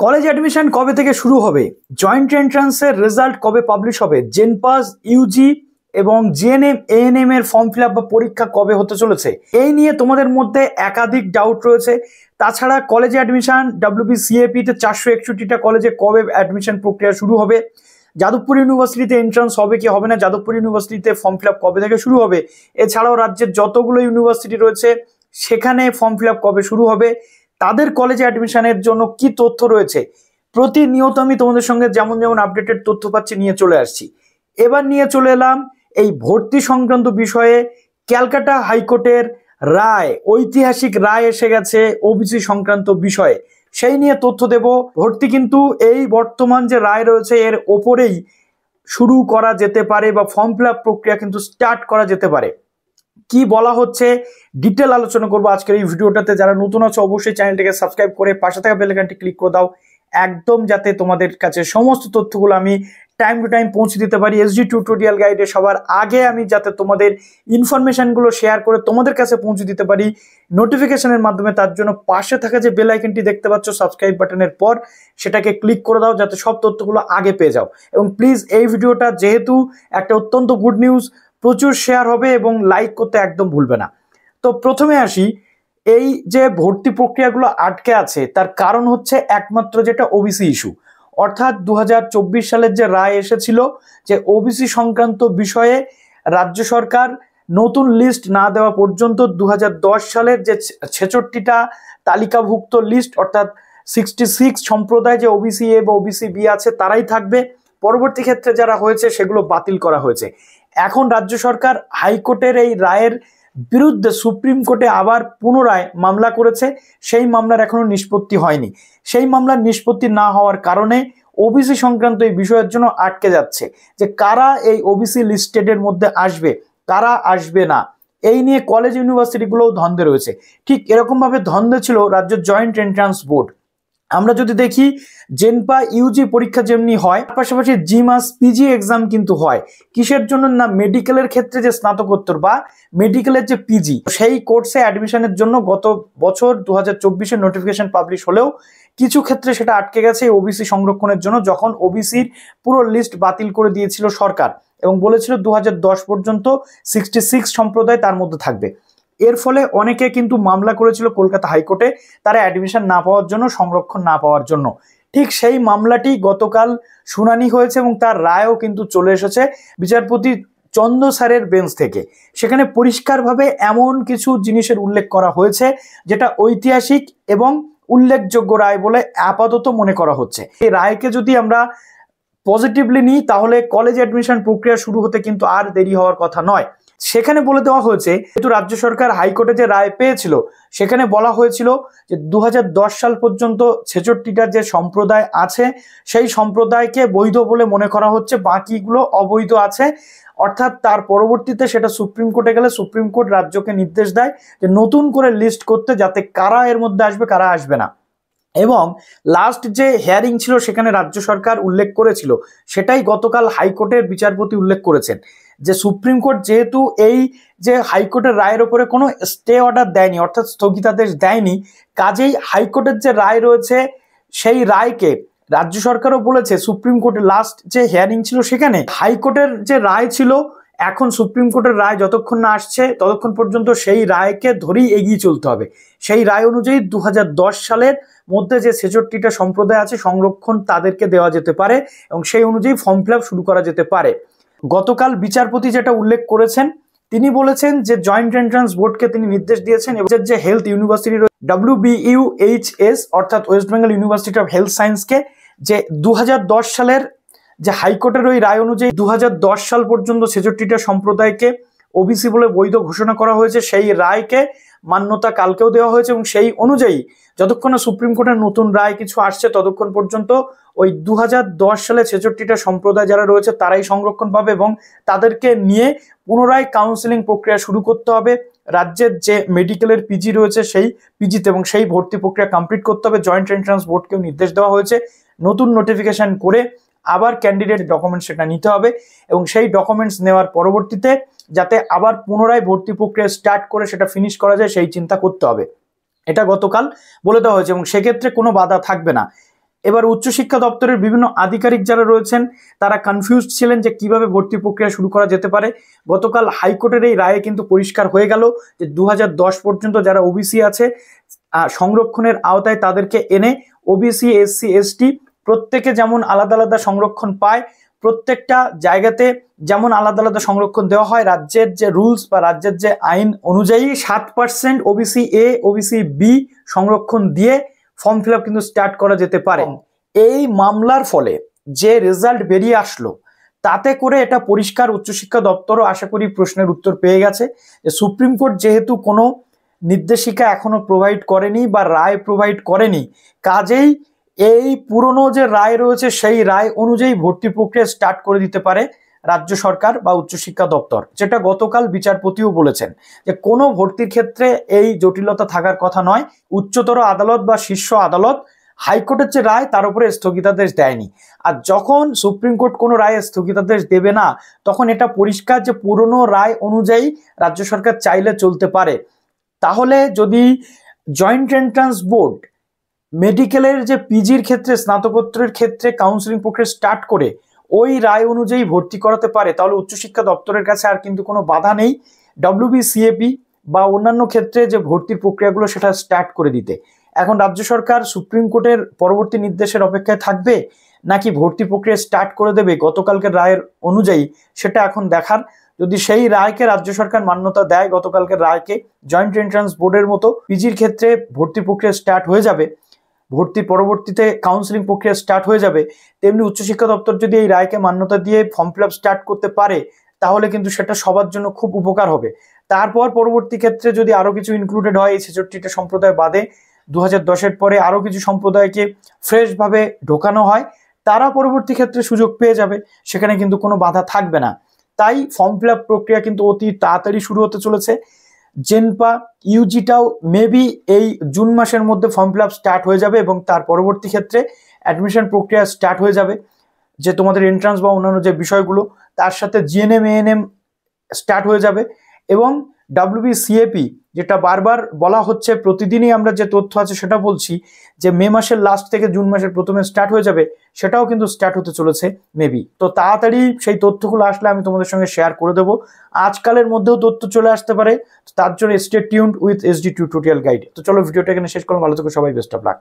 College admission কবে থেকে শুরু হবে, জয়েন্ট এন্ট্রান্সের রেজাল্ট কবে পাবলিশ হবে, জেনপাস, ইউজি এবং জিএনএম এএনএম এর ফর্ম ফিল আপ বা পরীক্ষা কবে হতে চলেছে, এই নিয়ে তোমাদের মধ্যে একাধিক ডাউট রয়েছে। তাছাড়া কলেজে অ্যাডমিশন WBCAP-তে 461টা কলেজে কবে অ্যাডমিশন প্রক্রিয়া শুরু হবে, যাদবপুর ইউনিভার্সিটিতে এন্ট্রান্স হবে কি হবে না, যাদবপুর ইউনিভার্সিটিতে ফর্ম ফিল আপ কবে থেকে শুরু হবে, এছাড়াও রাজ্যের যতগুলো ইউনিভার্সিটি রয়েছে সেখানে ফর্ম ফিল আপ কবে শুরু হবে, তাদের কলেজে অ্যাডমিশনের জন্য কি তথ্য রয়েছে, প্রতিনিয়ত আমি তোমাদের সঙ্গে যেমন যেমন আপডেটেড তথ্য পাচ্ছি নিয়ে চলে আসছি। এবার নিয়ে চলে এলাম এই ভর্তি সংক্রান্ত বিষয়ে ক্যালকাটা হাইকোর্টের রায়, ঐতিহাসিক রায় এসে গেছে ওবিসি সংক্রান্ত বিষয়ে, সেই নিয়ে তথ্য দেব। ভর্তি কিন্তু এই বর্তমান যে রায় রয়েছে এর ওপরেই শুরু করা যেতে পারে বা ফর্ম ফিল আপ প্রক্রিয়া কিন্তু স্টার্ট করা যেতে পারে। কি বলা হচ্ছে ডিটেল আলোচনা করবো আজকের এই ভিডিওটাতে। যারা নতুন আছে অবশ্যই চ্যানেলটিকে সাবস্ক্রাইব করে পাশে থাকা বেল আইকনটি ক্লিক করে দাও, একদম যাতে তোমাদের কাছে সমস্ত তথ্যগুলো আমি টাইম টু টাইম পৌঁছে দিতে পারি। এসডি টিউটোরিয়াল গাইডে সবার আগে আমি যাতে তোমাদের ইনফরমেশনগুলো শেয়ার করে তোমাদের কাছে পৌঁছে দিতে পারি নোটিফিকেশনের মাধ্যমে, তার জন্য পাশে থাকা যে বেল আইকনটি দেখতে পাচ্ছ সাবস্ক্রাইব বাটনের পর সেটাকে ক্লিক করে দাও যাতে সব তথ্যগুলো আগে পেয়ে যাও। এবং প্লিজ এই ভিডিওটা যেহেতু একটা অত্যন্ত গুড নিউজ, প্রচুর শেয়ার হবে এবং লাইক করতে একদম ভুলবে না। তো প্রথমে আসি, এই যে ভর্তি প্রক্রিয়াগুলো আটকে আছে তার কারণ হচ্ছে একমাত্র যেটা ওবিসি ইস্যু, অর্থাৎ 2024 সালের যে রায় এসেছিল যে ওবিসি সংক্রান্ত বিষয়ে রাজ্য সরকার নতুন লিস্ট না দেওয়া পর্যন্ত 2010 সালের যে 66টা তালিকাভুক্ত লিস্ট অর্থাৎ 66 সম্প্রদায় যে ওবিসি এ বা ওবিসি বি আছে তারাই থাকবে, পরবর্তী ক্ষেত্রে যারা হয়েছে সেগুলো বাতিল করা হয়েছে। এখন রাজ্য সরকার হাইকোর্টের এই রায়ের বিরুদ্ধে সুপ্রিম কোর্টে আবার পুনরায় মামলা করেছে, সেই মামলার এখনো নিষ্পত্তি হয়নি। সেই মামলার নিষ্পত্তি না হওয়ার কারণে ওবিসি সংক্রান্ত এই বিষয়ের জন্য আটকে যাচ্ছে যে কারা এই ওবিসি লিস্টেডের মধ্যে আসবে, কারা আসবে না, এই নিয়ে কলেজ ইউনিভার্সিটিগুলোও ধন্দে রয়েছে। ঠিক এরকমভাবে ধন্দে ছিল রাজ্য জয়েন্ট এন্ট্রান্স বোর্ড। আমরা যদি দেখি জেনপা ইউজি পরীক্ষা যেমনি হয়, পাশাপাশি জিমাস পিজি এক্সাম কিন্তু হয়। কিসের জন্য না, মেডিকেলের ক্ষেত্রে যে স্নাতকোত্তর বা মেডিকেলের যে পিজি সেই কোর্সে অ্যাডমিশনের জন্য গত বছর 2024-এ নোটিফিকেশন পাবলিশ হলেও কিছু ক্ষেত্রে সেটা আটকে গেছে ওবিসি সংরক্ষণের জন্য, যখন ওবিসির পুরো লিস্ট বাতিল করে দিয়েছিল সরকার এবং বলেছিল 2010 পর্যন্ত 66 সম্প্রদায় তার মধ্যে থাকবে। এর ফলে অনেকে কিন্তু মামলা করেছিল কলকাতা হাইকোর্টে তারা অ্যাডমিশন না পাওয়ার জন্য, সংরক্ষণ না পাওয়ার জন্য। ঠিক সেই মামলাটি গতকাল শুনানি হয়েছে এবং তার রায়ও কিন্তু চলে এসেছে বিচারপতি চন্দ্র স্যারের বেঞ্চ থেকে। সেখানে পরিষ্কারভাবে এমন কিছু জিনিসের উল্লেখ করা হয়েছে যেটা ঐতিহাসিক এবং উল্লেখযোগ্য রায় বলে আপাতত মনে করা হচ্ছে। এই রায়কে যদি আমরা পজিটিভলি নিই তাহলে কলেজ অ্যাডমিশন প্রক্রিয়া শুরু হতে কিন্তু আর দেরি হওয়ার কথা নয়। সেখানে বলে দেওয়া হয়েছে, যেহেতু রাজ্য সরকার হাইকোর্টে যে রায় পেয়েছিল সেখানে বলা হয়েছিল যে 2010 সাল পর্যন্ত 66টা যে সম্প্রদায় আছে সেই সম্প্রদায়কে বৈধ বলে মনে করা হচ্ছে, বাকিগুলো অবৈধ আছে। অর্থাৎ তার পরবর্তীতে সেটা সুপ্রিম কোর্টে গেলে সুপ্রিম কোর্ট রাজ্যকে নির্দেশ দেয় যে নতুন করে লিস্ট করতে, যাতে কারা এর মধ্যে আসবে কারা আসবে না। এবং লাস্ট যে হিয়ারিং ছিল সেখানে রাজ্য সরকার উল্লেখ করেছিল, সেটাই গতকাল হাইকোর্টের বিচারপতি উল্লেখ করেছেন যে সুপ্রিম কোর্ট যেহেতু এই যে হাইকোর্টের রায়ের উপরে কোনো স্টে অর্ডার দেয়নি অর্থাৎ স্থগিতাদেশ দেয়নি, কাজেই হাইকোর্টের যে রায় রয়েছে সেই রায়কে রাজ্য সরকারও বলেছে, সুপ্রিম কোর্টের লাস্ট যে হিয়ারিং ছিল সেখানে হাইকোর্টের যে রায় ছিল এখন সুপ্রিম কোর্টের রায় যতক্ষণ না আসছে ততক্ষণ পর্যন্ত সেই রায়কে ধরেই এগিয়ে চলতে হবে। সেই রায় অনুযায়ী 2010 সালের মধ্যে যে 66টা সম্প্রদায় আছে সংরক্ষণ তাদেরকে দেওয়া যেতে পারে এবং সেই অনুযায়ী ফর্ম ফিল আপ শুরু করা যেতে পারে। গতকাল বিচারপতি যেটা উল্লেখ করেছেন, তিনি বলেছেন যে জয়েন্ট এন্ট্রান্স বোর্ডকে তিনি নির্দেশ দিয়েছেন এবং যে হেলথ ইউনিভার্সিটি WBUHS অর্থাৎ West Bengal university of health সায়েন্সকে যে 2010 সালের যে হাইকোর্টের ওই রায় অনুযায়ী 2010 সাল পর্যন্ত 66টা সম্প্রদায়কে ওবিসি বলে বৈধ ঘোষণা করা হয়েছে, সেই রায়কে মান্যতা কালকেও দেওয়া হয়েছে এবং সেই অনুযায়ী যতক্ষণ না সুপ্রিম কোর্টের নতুন রায় কিছু আসছে ততক্ষণ পর্যন্ত ওই 2010 সালে 66টা সম্প্রদায় যারা রয়েছে তারাই সংরক্ষণ পাবে এবং তাদেরকে নিয়ে পুনরায় কাউন্সিলিং প্রক্রিয়া শুরু করতে হবে। রাজ্যের যে মেডিকেলের পিজি রয়েছে সেই পিজিতে এবং সেই ভর্তি প্রক্রিয়া কমপ্লিট করতে হবে। জয়েন্ট এন্ট্রান্স বোর্ডকেও নির্দেশ দেওয়া হয়েছে নতুন নোটিফিকেশন করে আবার ক্যান্ডিডেট ডকুমেন্টস সেটা নিতে হবে এবং সেই ডকুমেন্টস নেওয়ার পরবর্তীতে যাতে আবার পুনরায় ভর্তি প্রক্রিয়া স্টার্ট করে সেটা ফিনিশ করা যায় সেই চিন্তা করতে হবে। এটা গতকাল বলে দেওয়া হয়েছে এবং সেক্ষেত্রে কোনো বাধা থাকবে না। এবার উচ্চশিক্ষা দপ্তরের বিভিন্ন আধিকারিক যারা রয়েছেন তারা কনফিউজড ছিলেন যে কিভাবে ভর্তি প্রক্রিয়া শুরু করা যেতে পারে। গতকাল হাইকোর্টের এই রায়ে কিন্তু পরিষ্কার হয়ে গেল যে 2010 পর্যন্ত যারা ওবিসি আছে সংরক্ষণের আওতায় তাদেরকে এনে ওবিসি, এসসি, এসটি প্রত্যেকে যেমন আলাদা আলাদা সংরক্ষণ পায়, প্রত্যেকটা জায়গাতে যেমন আলাদা আলাদা সংরক্ষণ দেওয়া হয়, রাজ্যের যে রুলস বা রাজ্যের যে আইন অনুযায়ী 7% ওবিসি এ, ওবিসি বি সংরক্ষণ দিয়ে ফর্ম ফিল আপ কিন্তু স্টার্ট করা যেতে পারে। এই মামলার ফলে যে রেজাল্ট বেরিয়ে আসলো তাতে করে এটা পরিষ্কার, উচ্চশিক্ষা দপ্তরও আশা করি প্রশ্নের উত্তর পেয়ে গেছে যে সুপ্রিম কোর্ট যেহেতু কোনো নির্দেশিকা এখনো প্রোভাইড করেনি বা রায় প্রোভাইড করেনি, কাজেই এই পুরনো যে রায় রয়েছে সেই রায় অনুযায়ী ভর্তি প্রক্রিয়া স্টার্ট করে দিতে পারে রাজ্য সরকার বা উচ্চশিক্ষা দপ্তর, যেটা গতকাল বিচারপতিও বলেছেন যে কোনো ভর্তির ক্ষেত্রে এই জটিলতা থাকার কথা নয়। উচ্চতর আদালত বা শীর্ষ আদালত হাইকোর্টের যে রায় তার উপরে স্থগিতাদেশ দেয়নি, আর যখন সুপ্রিম কোর্ট কোনো রায়ে স্থগিতাদেশ দেবে না তখন এটা পরিষ্কার যে পুরনো রায় অনুযায়ী রাজ্য সরকার চাইলে চলতে পারে। তাহলে যদি জয়েন্ট এন্ট্রান্স বোর্ড মেডিকেলের যে পিজির ক্ষেত্রে, স্নাতকোত্তরের ক্ষেত্রে কাউন্সিলিং প্রক্রিয়া স্টার্ট করে ওই রায় অনুযায়ী ভর্তি করাতে পারে, তাহলে উচ্চশিক্ষা দপ্তরের কাছে আর কিন্তু কোনো বাধা নেই ডব্লিউবিসিএপি বা অন্যান্য ক্ষেত্রে যে ভর্তির প্রক্রিয়াগুলো সেটা স্টার্ট করে দিতে। এখন রাজ্য সরকার সুপ্রিম কোর্টের পরবর্তী নির্দেশের অপেক্ষায় থাকবে নাকি ভর্তি প্রক্রিয়া স্টার্ট করে দেবে গতকালকের রায়ের অনুযায়ী, সেটা এখন দেখার। যদি সেই রায়কে রাজ্য সরকার মান্যতা দেয়, গতকালকের রায়কে, জয়েন্ট এন্ট্রান্স বোর্ডের মতো পিজির ক্ষেত্রে ভর্তি প্রক্রিয়া স্টার্ট হয়ে যাবে, ভর্তির পরবর্তীতে কাউন্সিলিং প্রক্রিয়া স্টার্ট হয়ে যাবে, তেমনি উচ্চশিক্ষা দপ্তর যদি এই রায়কে মান্যতা দিয়ে ফর্ম ফিল আপ স্টার্ট করতে পারে তাহলে কিন্তু সেটা সবার জন্য খুব উপকার হবে। তারপর পরবর্তী ক্ষেত্রে যদি আরো কিছু ইনক্লুডেড হয়, এই 66টা সম্প্রদায় বাদে 2010-এর পরে আরো কিছু সম্প্রদায়কে ফ্রেশ ভাবে ঢোকানো হয়, তারা পরবর্তী ক্ষেত্রে সুযোগ পেয়ে যাবে, সেখানে কিন্তু কোনো বাধা থাকবে না। তাই ফর্ম ফিল আপ প্রক্রিয়া কিন্তু অতি তাড়াতাড়ি শুরু হতে চলেছে। জেনপা, ইউজিটাও মেবি এই জুন মাসের মধ্যে ফর্ম ফিল আপ স্টার্ট হয়ে যাবে এবং তার পরবর্তী ক্ষেত্রে অ্যাডমিশন প্রক্রিয়া স্টার্ট হয়ে যাবে, যে তোমাদের এন্ট্রান্স বা অন্যান্য যে বিষয়গুলো, তার সাথে জিএনএম, এএনএম স্টার্ট হয়ে যাবে। এবং ডব্লিউবিসিএপি, যেটা বারবার বলা হচ্ছে, প্রতিদিনই আমরা যে তথ্য আছে সেটা বলছি যে মে মাসের লাস্ট থেকে জুন মাসের প্রথমে স্টার্ট হয়ে যাবে, সেটাও কিন্তু স্টার্ট হতে চলেছে মেবি। তো তাড়াতাড়ি সেই তথ্যগুলো আসলে আমি তোমাদের সঙ্গে শেয়ার করে দেবো, আজকালের মধ্যেও তথ্য চলে আসতে পারে, তার জন্য stay tuned with SD tutorial guide. তো চলো ভিডিওটা এখানে শেষ করলাম, ভালো থেকো সবাই, বেস্ট অফ লাক।